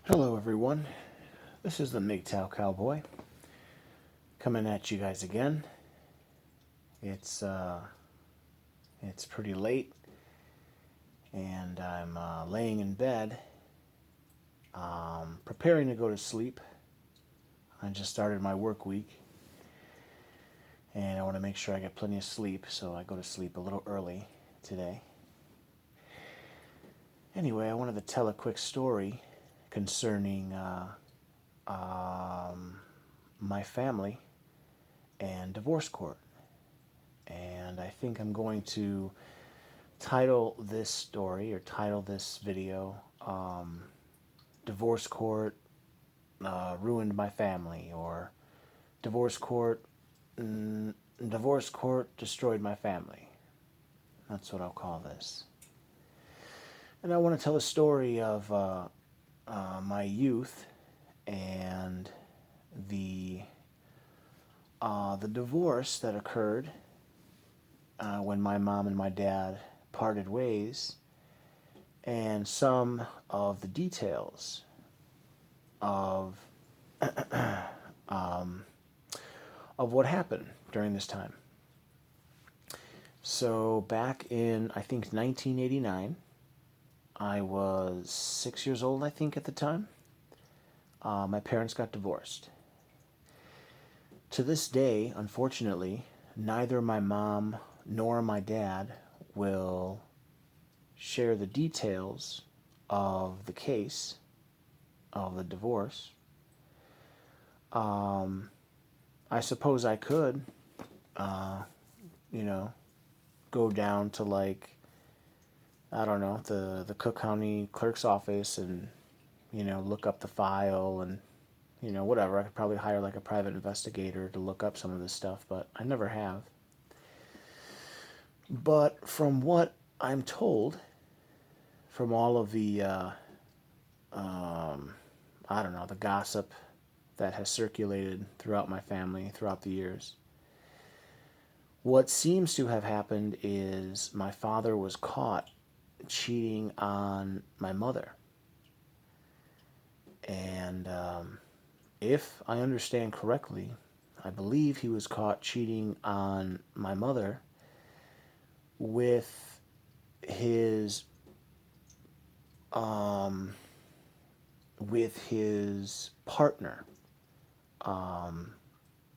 Hello, everyone. This is the Mgtow Cowboy coming at you guys again. It's uh, it's pretty late, and I'm laying in bed, preparing to go to sleep. I just started my work week, and I want to make sure I get plenty of sleep, so I go to sleep a little early today. Anyway, I wanted to tell a quick story concerning my family and divorce court. And I think I'm going to title this story or title this video Divorce Court Ruined My Family, or Divorce Court Divorce Court Destroyed My Family. That's what I'll call this. And I want to tell a story of my youth and the the divorce that occurred when my mom and my dad parted ways, and some of the details of of what happened during this time. So back in, I think, 1989, I was 6 years old, I think, at the time. My parents got divorced. To this day, unfortunately, neither my mom nor my dad will share the details of the case of the divorce. I suppose I could, uh, you know, go down to, like, I don't know, the Cook County Clerk's office and, look up the file and, whatever. I could probably hire like a private investigator to look up some of this stuff, but I never have. But from what I'm told, from all of the, I don't know, the gossip that has circulated throughout my family throughout the years, what seems to have happened is my father was caught cheating on my mother. And if I understand correctly, I believe he was caught cheating on my mother with his um, partner.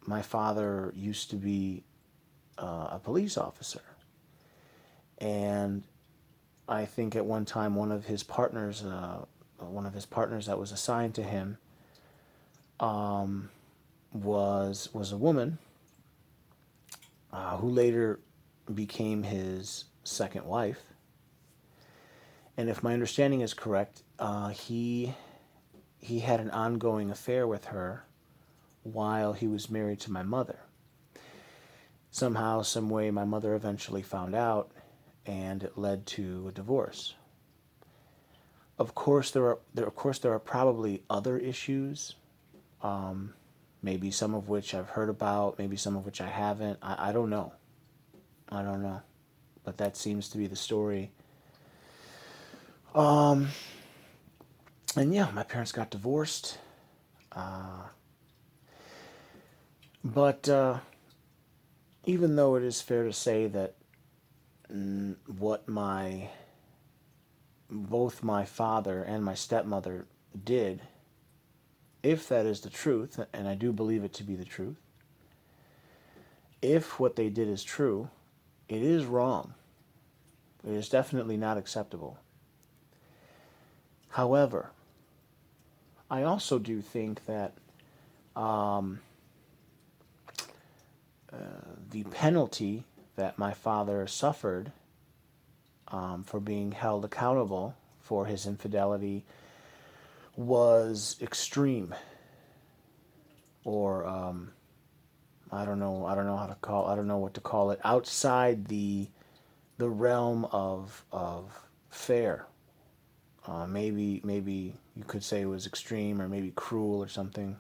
My father used to be a police officer, and I think at one time one of his partners that was assigned to him was a woman who later became his second wife. And if my understanding is correct, he had an ongoing affair with her while he was married to my mother. Somehow, some way, my mother eventually found out, and it led to a divorce. Of course there are probably other issues, maybe some of which I've heard about, maybe some of which I haven't. I don't know. I don't know. But that seems to be the story. Um, and yeah, my parents got divorced. But even though it is fair to say that what both my father and my stepmother did, if that is the truth, and I do believe it to be the truth, if what they did is true, it is wrong. It is definitely not acceptable. However, I also do think that the penalty that my father suffered for being held accountable for his infidelity was extreme, or I don't know what to call it, outside the realm of fair. Maybe you could say it was extreme, or maybe cruel or something.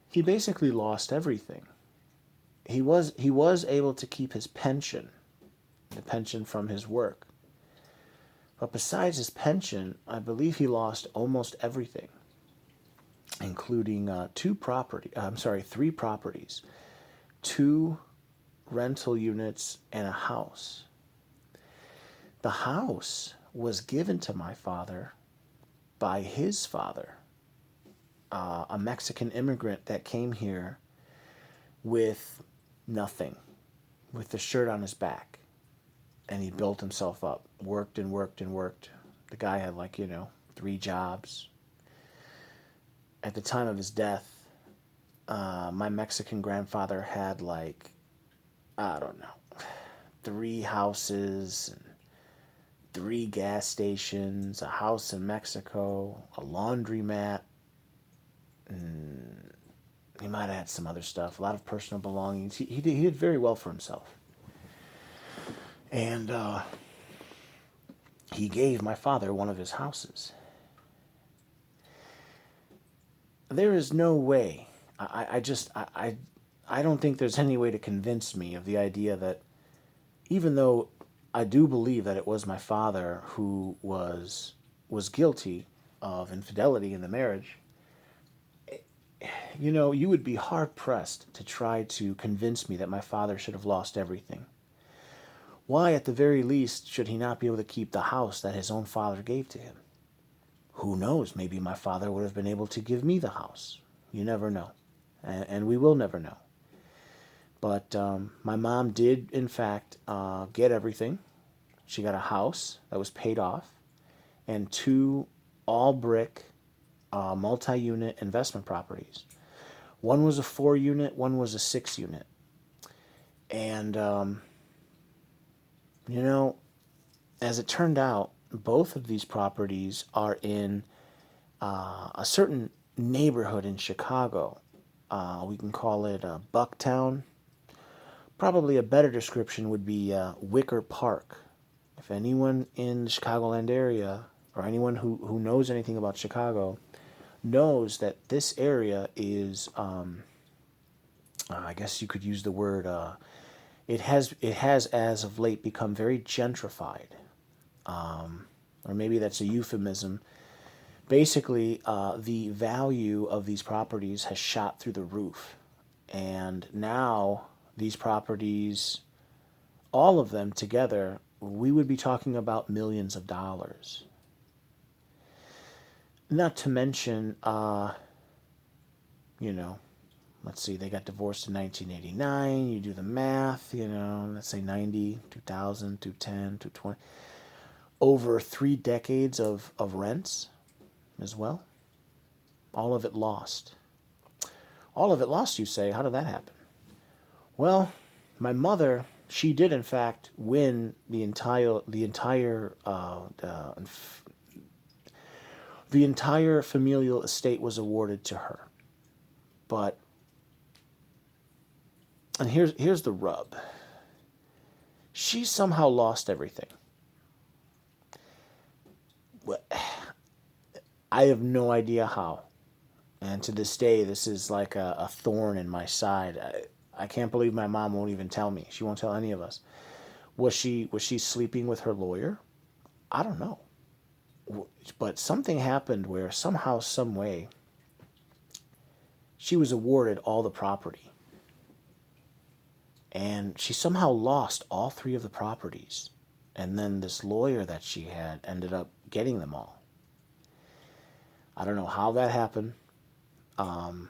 He basically lost everything. He was able to keep his pension, the pension from his work, But besides his pension, I believe he lost almost everything, including three properties, two rental units, and a house. The house was given to my father by his father, a Mexican immigrant that came here with nothing, with the shirt on his back. And he built himself up, worked and worked and worked. The guy had, like, 3 jobs. At the time of his death, my Mexican grandfather had, like, I don't know, 3 houses and 3 gas stations, a house in Mexico, a laundromat, and he might have had some other stuff, a lot of personal belongings. He did very well for himself. And he gave my father one of his houses. There is no way. I don't think there's any way to convince me of the idea that, even though I do believe that it was my father who was guilty of infidelity in the marriage, you would be hard pressed to try to convince me that my father should have lost everything. Why, at the very least, should he not be able to keep the house that his own father gave to him? Who knows? Maybe my father would have been able to give me the house. You never know. And we will never know. But my mom did, in fact, get everything. She got a house that was paid off and 2 all-brick multi-unit investment properties. One was a 4-unit, one was a 6-unit. And, as it turned out, both of these properties are in a certain neighborhood in Chicago. We can call it Bucktown. Probably a better description would be Wicker Park. If anyone in the Chicagoland area, or anyone who knows anything about Chicago, knows that this area is, I guess you could use the word, it has as of late become very gentrified. Or maybe that's a euphemism. Basically, the value of these properties has shot through the roof. And now these properties, all of them together, we would be talking about millions of dollars. Not to mention, let's see, they got divorced in 1989. You do the math, let's say 90, 2000, 210, 220. Over 3 decades of rents as well. All of it lost. All of it lost, you say? How did that happen? Well, my mother, she did in fact win the entire familial estate was awarded to her. But, and here's the rub. She somehow lost everything. I have no idea how. And to this day, this is like a thorn in my side. I can't believe my mom won't even tell me. She won't tell any of us. Was she sleeping with her lawyer? I don't know. But something happened where somehow, some way, she was awarded all the property. And she somehow lost all 3 of the properties. And then this lawyer that she had ended up getting them all. I don't know how that happened. And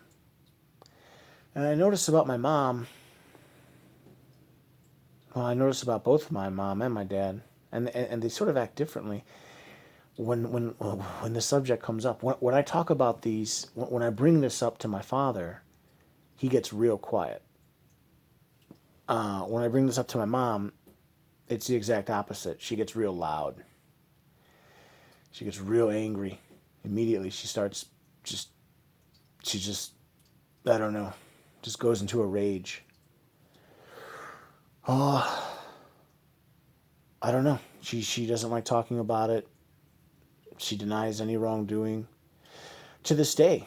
I noticed about my mom, well, I noticed about both my mom and my dad, and they sort of act differently when the subject comes up. When I talk about these, when I bring this up to my father, he gets real quiet. When I bring this up to my mom, it's the exact opposite. She gets real loud. She gets real angry. Immediately she starts I don't know, just goes into a rage. Oh, I don't know. She doesn't like talking about it. She denies any wrongdoing. To this day,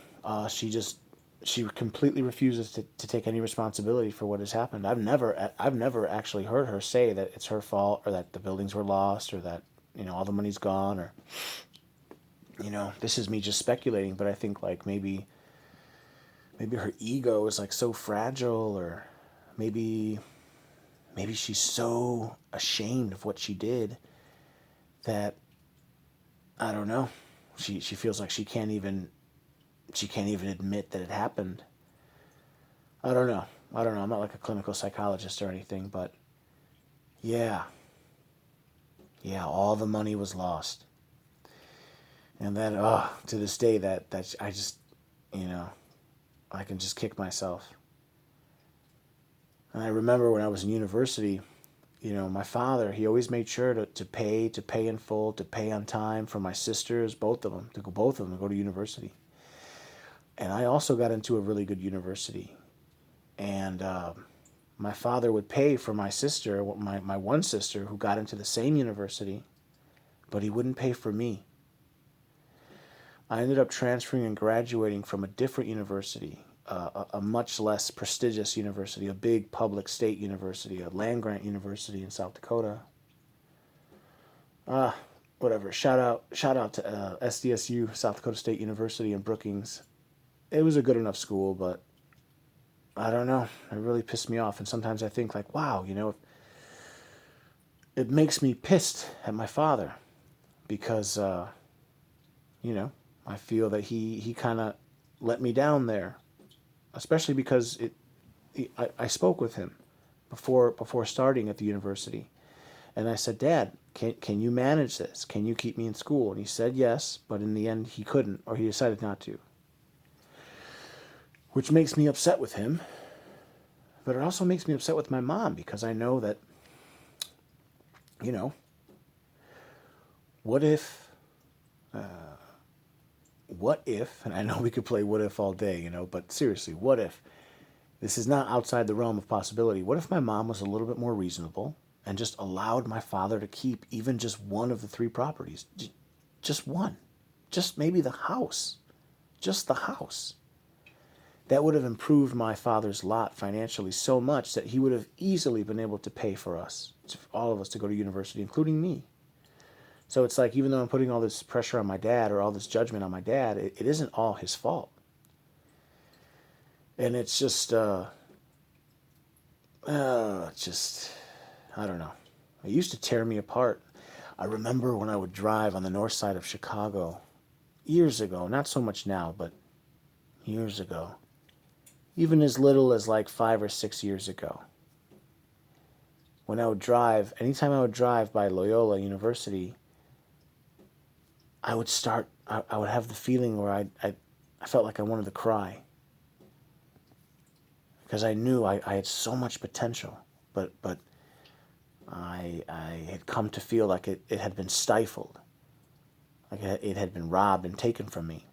she completely refuses to take any responsibility for what has happened. I've never actually heard her say that it's her fault or that the buildings were lost or that all the money's gone, or, this is me just speculating, but I think like maybe her ego is like so fragile, or maybe she's so ashamed of what she did that, I don't know, she feels like she can't even admit that it happened. I don't know. I'm not like a clinical psychologist or anything, but yeah. Yeah, all the money was lost. And then, to this day, that I just, you know, I can just kick myself. And I remember when I was in university, my father, he always made sure to pay in full, to pay on time for my sisters, both of them to go to university. And I also got into a really good university. And my father would pay for my sister, my one sister, who got into the same university, but he wouldn't pay for me. I ended up transferring and graduating from a different university, a much less prestigious university, a big public state university, a land-grant university in South Dakota. Whatever. Shout out to SDSU, South Dakota State University in Brookings. It was a good enough school, but I don't know. It really pissed me off. And sometimes I think like, wow, it makes me pissed at my father because, I feel that he kind of let me down there, especially because I spoke with him before starting at the university, and I said, Dad, can you manage this? Can you keep me in school? And he said yes, but in the end he couldn't, or he decided not to, which makes me upset with him. But it also makes me upset with my mom because I know that, what if, and I know we could play what if all day, but seriously, what if, this is not outside the realm of possibility, what if my mom was a little bit more reasonable and just allowed my father to keep even just one of the three properties? Just one. Just maybe the house. Just the house. That would have improved my father's lot financially so much that he would have easily been able to pay for us, all of us, to go to university, including me. So it's like, even though I'm putting all this pressure on my dad, or all this judgment on my dad, it isn't all his fault. And it's just, I don't know. It used to tear me apart. I remember when I would drive on the north side of Chicago years ago, not so much now, but years ago, even as little as like 5 or 6 years ago. When I would drive, anytime I would drive by Loyola University, I would have the feeling where I felt like I wanted to cry. Because I knew I had so much potential, but I had come to feel like it had been stifled. Like it had been robbed and taken from me.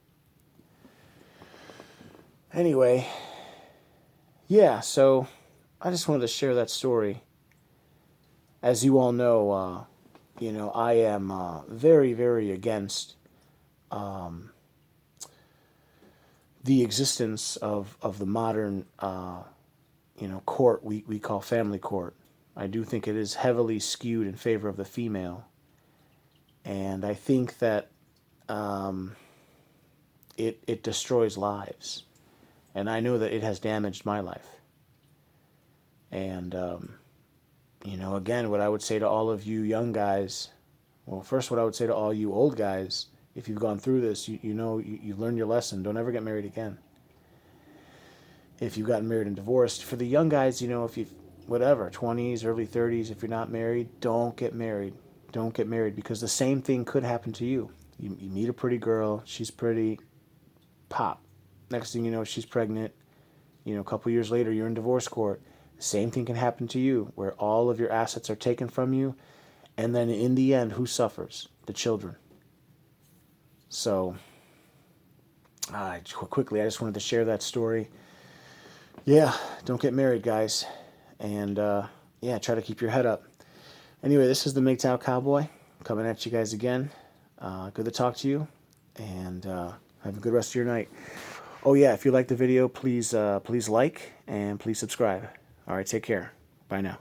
Anyway, yeah, so I just wanted to share that story. As you all know, I am very, very against the existence of the modern, court we call family court. I do think it is heavily skewed in favor of the female. And I think that it destroys lives. And I know that it has damaged my life. And, again, what I would say to all of you young guys, well, first, what I would say to all you old guys, if you've gone through this, you've learned your lesson. Don't ever get married again. If you've gotten married and divorced. For the young guys, if you've, 20s, early 30s, if you're not married, don't get married. Don't get married, because the same thing could happen to you. You meet a pretty girl, she's pretty, pop. Next thing you know, she's pregnant. A couple years later, you're in divorce court. The same thing can happen to you, where all of your assets are taken from you, and then in the end, who suffers? The children. So, quickly, I just wanted to share that story. Yeah, don't get married, guys. And, try to keep your head up. Anyway, this is the Mgtow Cowboy coming at you guys again. Good to talk to you, and have a good rest of your night. Oh, yeah, if you like the video, please like and please subscribe. All right, take care. Bye now.